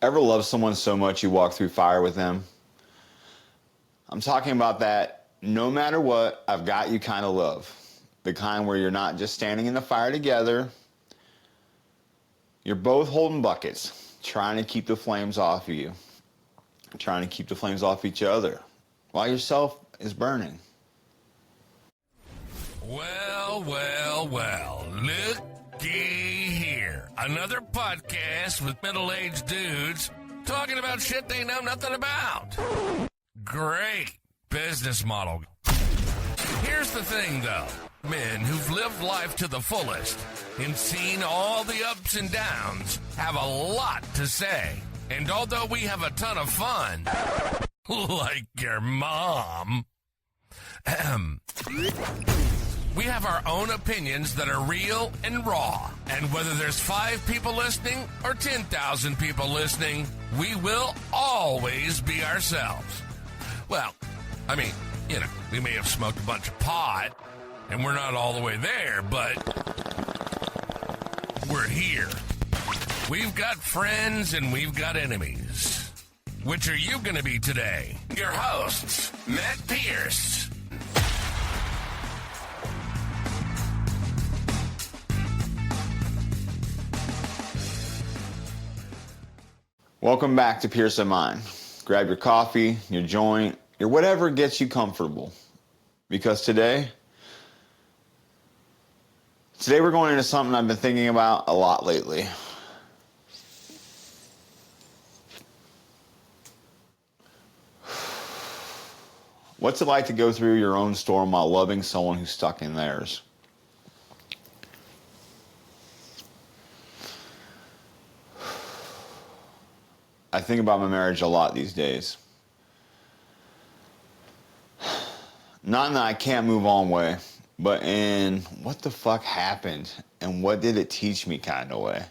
Ever love someone so much you walk through fire with them? I'm talking about that no matter what, I've got you kind of love. The kind where you're not just standing in the fire together. You're both holding buckets, trying to keep the flames off of you. Trying to keep the flames off each other while yourself is burning. Well, looky here. Another podcast with middle-aged dudes talking about shit they know nothing about. Great business model. Here's the thing, though. Men who've lived life to the fullest and seen all the ups and downs have a lot to say. And although we have a ton of fun, like your mom, we have our own opinions that are real and raw. And whether there's 5 people listening or 10,000 people listening, we will always be ourselves. Well, I mean, you know, we may have smoked a bunch of pot, and we're not all the way there, but we're here. We've got friends and we've got enemies. Which are you going to be today? Your hosts, Matt Pierce. Welcome back to Pierce and Mine. Grab your coffee, your joint, your whatever gets you comfortable. Because today we're going into something I've been thinking about a lot lately. What's it like to go through your own storm while loving someone who's stuck in theirs? I think about my marriage a lot these days. Not in that I can't move on way, but in what the fuck happened and what did it teach me kind of way.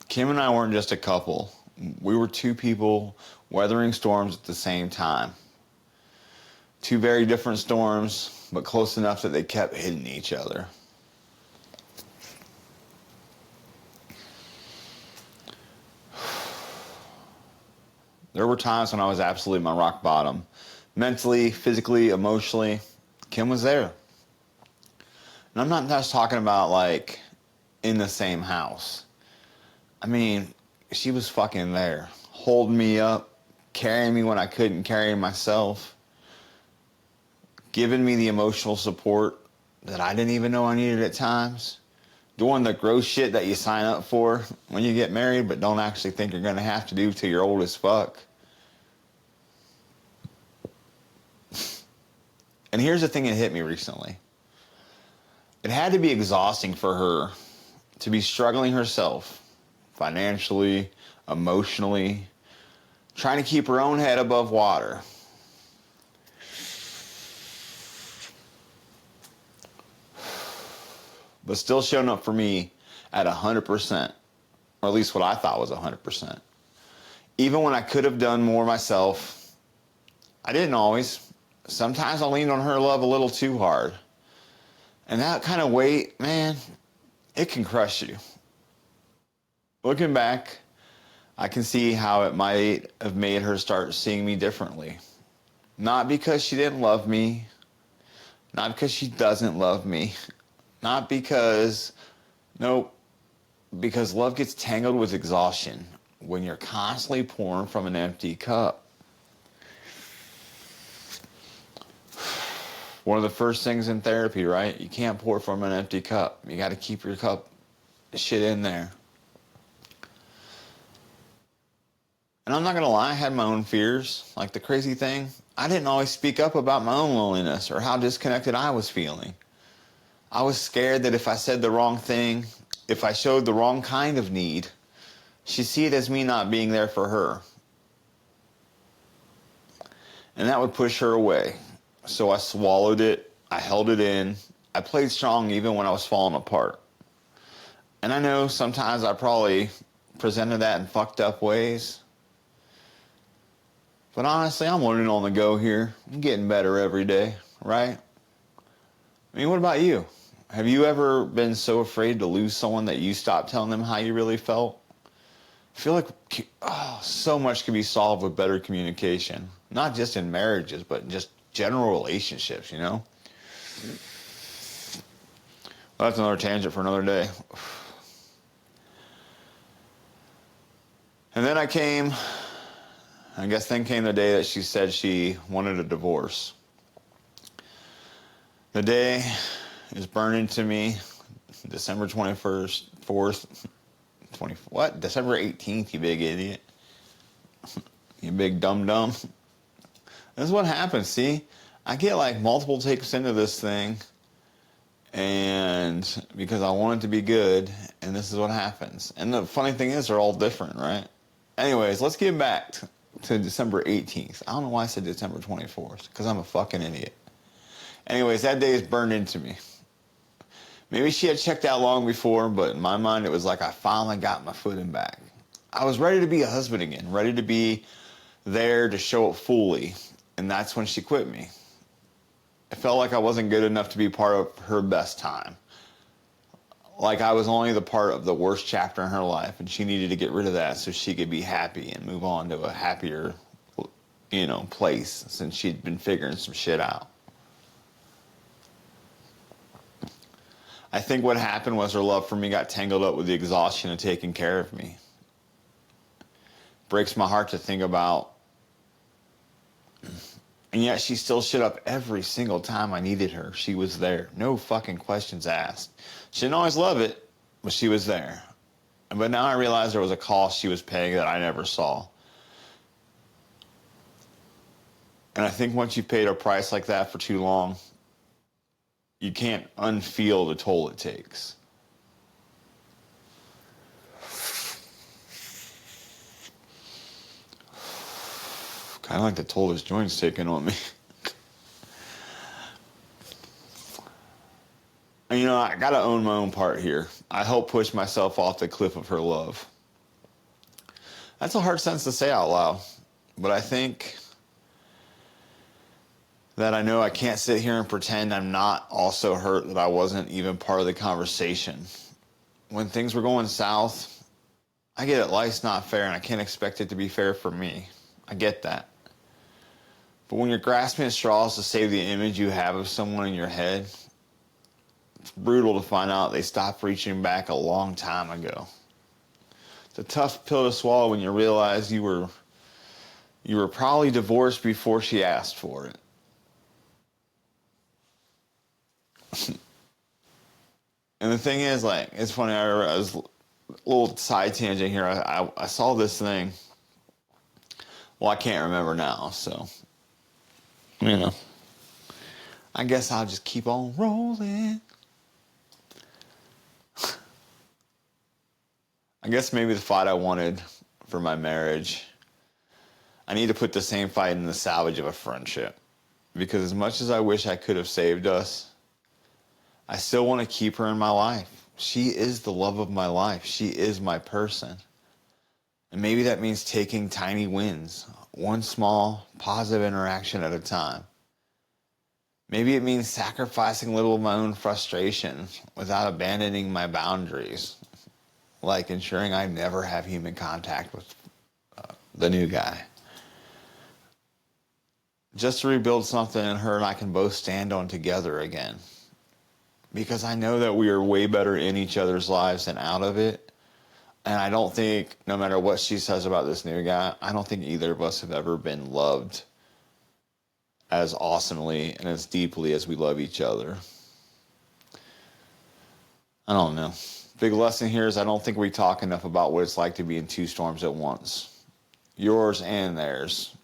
Kim and I weren't just a couple. We were 2 people weathering storms at the same time. 2 very different storms, but close enough that they kept hitting each other. There were times when I was absolutely my rock bottom. Mentally, physically, emotionally, Kim was there. And I'm not just talking about like in the same house. I mean, she was fucking there, holding me up, carrying me when I couldn't carry myself, giving me the emotional support that I didn't even know I needed at times, doing the gross shit that you sign up for when you get married but don't actually think you're going to have to do till you're old as fuck. And here's the thing that hit me recently. It had to be exhausting for her to be struggling herself, financially, emotionally, trying to keep her own head above water. But still showing up for me at 100%, or at least what I thought was 100%. Even when I could have done more myself, I didn't always. Sometimes I leaned on her love a little too hard. And that kind of weight, man, it can crush you. Looking back, I can see how it might have made her start seeing me differently. Not because she didn't love me, not because she doesn't love me, not because, nope, because love gets tangled with exhaustion when you're constantly pouring from an empty cup. One of the first things in therapy, right? You can't pour from an empty cup. You got to keep your cup shit in there. And I'm not going to lie, I had my own fears. Like the crazy thing, I didn't always speak up about my own loneliness or how disconnected I was feeling. I was scared that if I said the wrong thing, if I showed the wrong kind of need, she'd see it as me not being there for her. And that would push her away. So I swallowed it, I held it in, I played strong even when I was falling apart. And I know sometimes I probably presented that in fucked up ways. But honestly, I'm learning on the go here. I'm getting better every day, right? I mean, what about you? Have you ever been so afraid to lose someone that you stopped telling them how you really felt? I feel like so much can be solved with better communication, not just in marriages, but in just general relationships, you know? Well, that's another tangent for another day. And then then came the day that she said she wanted a divorce. The day is burned into me, December 21st, 4th, 20, what? December 18th, you big idiot. You big dum-dum. This is what happens, see? I get like multiple takes into this thing, and because I want it to be good, and this is what happens. And the funny thing is, they're all different, right? Anyways, let's get back to December 18th. I don't know why I said December 24th, because I'm a fucking idiot. Anyways, that day is burned into me. Maybe she had checked out long before, but in my mind, it was like I finally got my footing back. I was ready to be a husband again, ready to be there to show up fully, and that's when she quit me. It felt like I wasn't good enough to be part of her best time. Like I was only the part of the worst chapter in her life, and she needed to get rid of that so she could be happy and move on to a happier, place, since she'd been figuring some shit out. I think what happened was her love for me got tangled up with the exhaustion of taking care of me. Breaks my heart to think about. And yet she still showed up every single time I needed her. She was there. No fucking questions asked. She didn't always love it, but she was there. But now I realize there was a cost she was paying that I never saw. And I think once you've paid a price like that for too long, you can't unfeel the toll it takes. Kind of like the toll this joint's taking on me. And I gotta own my own part here. I helped push myself off the cliff of her love. That's a hard sentence to say out loud, but I think that I know I can't sit here and pretend I'm not also hurt that I wasn't even part of the conversation. When things were going south, I get it, life's not fair, and I can't expect it to be fair for me. I get that. But when you're grasping at straws to save the image you have of someone in your head, it's brutal to find out they stopped reaching back a long time ago. It's a tough pill to swallow when you realize you were probably divorced before she asked for it. And the thing is, it's funny, I was a little side tangent here. I saw this thing. Well, I can't remember now, so, I guess I'll just keep on rolling. I guess maybe the fight I wanted for my marriage, I need to put the same fight in the salvage of a friendship. Because as much as I wish I could have saved us, I still want to keep her in my life. She is the love of my life. She is my person. And maybe that means taking tiny wins, one small positive interaction at a time. Maybe it means sacrificing a little of my own frustration without abandoning my boundaries, like ensuring I never have human contact with the new guy. Just to rebuild something in her and I can both stand on together again. Because I know that we are way better in each other's lives than out of it. And I don't think, no matter what she says about this new guy, I don't think either of us have ever been loved as awesomely and as deeply as we love each other. I don't know. Big lesson here is I don't think we talk enough about what it's like to be in two storms at once. Yours and theirs.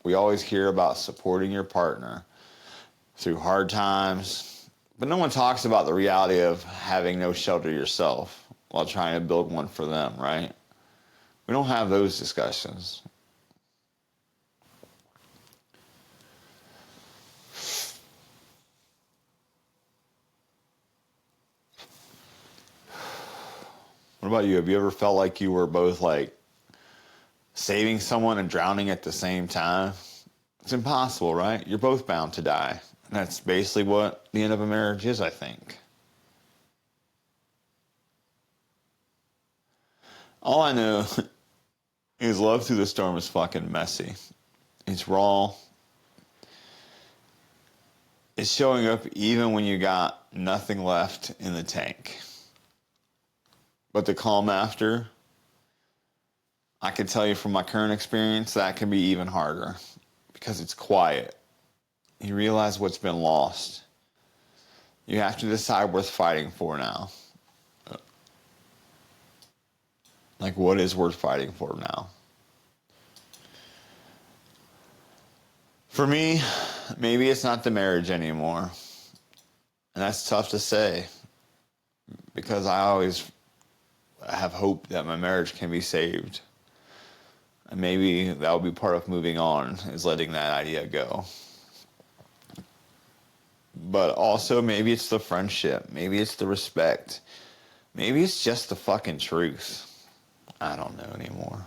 We always hear about supporting your partner through hard times, but no one talks about the reality of having no shelter yourself while trying to build one for them, right? We don't have those discussions. What about you? Have you ever felt like you were both saving someone and drowning at the same time? It's impossible, right? You're both bound to die. And that's basically what the end of a marriage is, I think. All I know His love through the storm is fucking messy. It's raw. It's showing up even when you got nothing left in the tank. But the calm after, I can tell you from my current experience, that can be even harder because it's quiet. You realize what's been lost. You have to decide worth fighting for now. Like, what is worth fighting for now? For me, maybe it's not the marriage anymore. And that's tough to say because I always have hope that my marriage can be saved. And maybe that will be part of moving on, is letting that idea go. But also, maybe it's the friendship. Maybe it's the respect. Maybe it's just the fucking truth. I don't know anymore.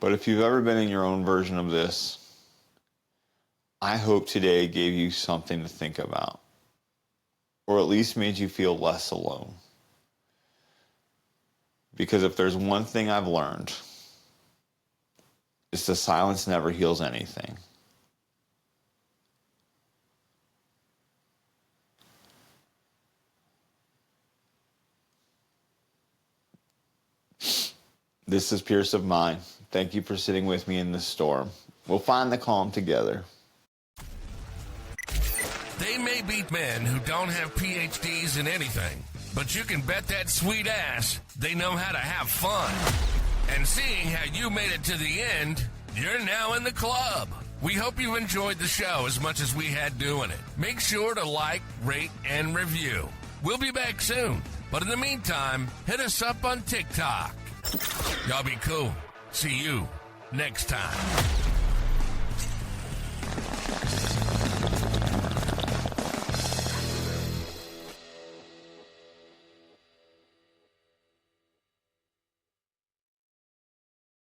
But if you've ever been in your own version of this, I hope today gave you something to think about. Or at least made you feel less alone. Because if there's one thing I've learned, it's the silence never heals anything. This is Pierce of Mine. Thank you for sitting with me in this storm. We'll find the calm together. They may be men who don't have PhDs in anything, but you can bet that sweet ass they know how to have fun. And seeing how you made it to the end, you're now in the club. We hope you enjoyed the show as much as we had doing it. Make sure to like, rate, and review. We'll be back soon. But in the meantime, hit us up on TikTok. Y'all be cool. See you next time.